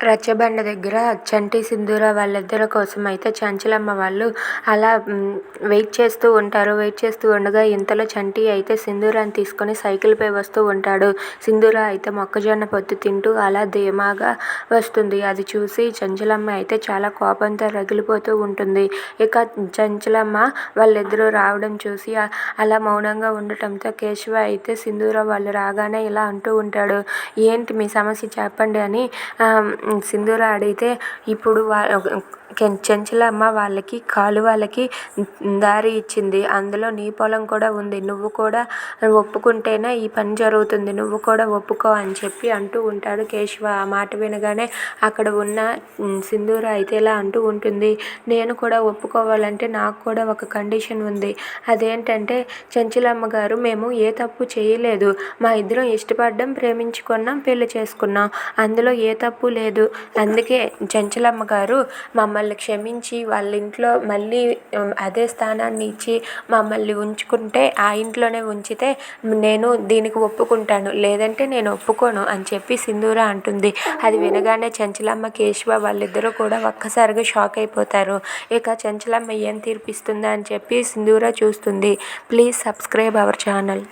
రచ్చబండ దగ్గర చంటి, సింధూర వాళ్ళిద్దరి కోసం అయితే చంచలమ్మ వాళ్ళు అలా వెయిట్ చేస్తూ ఉంటారు. వెయిట్ చేస్తూ ఉండగా ఇంతలో చంటి అయితే సింధూరాన్ని తీసుకొని సైకిల్‌పై వస్తూ ఉంటాడు. సింధూర అయితే మొక్కజొన్న పొత్తు తింటూ అలా ధీమాగా వస్తుంది. అది చూసి చంచలమ్మ అయితే చాలా కోపంతో రగిలిపోతూ ఉంటుంది. ఇక చంచలమ్మ వాళ్ళిద్దరూ రావడం చూసి అలా మౌనంగా ఉండటంతో కేశవ అయితే సింధూర వాళ్ళు రాగానే ఇలా అంటూ ఉంటాడు, "ఏంటి మీ సమస్య చెప్పండి" అని సింధూర అడిగితే, ఇప్పుడు చెంచలమ్మ వాళ్ళకి కాలువలకి దారి ఇచ్చింది. అందులో నీ పొలం కూడా ఉంది. నువ్వు కూడా ఒప్పుకుంటేనే ఈ పని జరుగుతుంది. నువ్వు కూడా ఒప్పుకో అని చెప్పి అంటూ ఉంటాడు కేశవ. ఆ మాట వినగానే అక్కడ ఉన్న సింధూర అయితే ఇలా అంటూ ఉంటుంది, నేను కూడా ఒప్పుకోవాలంటే నాకు కూడా ఒక కండిషన్ ఉంది. అదేంటంటే చంచలమ్మ గారు, మేము ఏ తప్పు చేయలేదు. మా ఇద్దరం ఇష్టపడ్డం, ప్రేమించుకున్నాం, పెళ్లి చేసుకున్నాం. అందులో ఏ తప్పు లేదు. అందుకే చంచలమ్మ గారు మమ్మల్ని క్షమించి వాళ్ళ ఇంట్లో మళ్ళీ అదే స్థానాన్ని ఇచ్చి మమ్మల్ని ఉంచుకుంటే, ఆ ఇంట్లోనే ఉంచితే నేను దీనికి ఒప్పుకుంటాను, లేదంటే నేను ఒప్పుకోను అని చెప్పి సింధూర అంటుంది. అది వినగానే చంచలమ్మ, కేశవ వాళ్ళిద్దరూ కూడా ఒక్కసారిగా షాక్ అయిపోతారు. ఇక చంచలమ్మ ఏం తీర్పిస్తుందా అని చెప్పి సింధూర చూస్తుంది. Please subscribe our channel.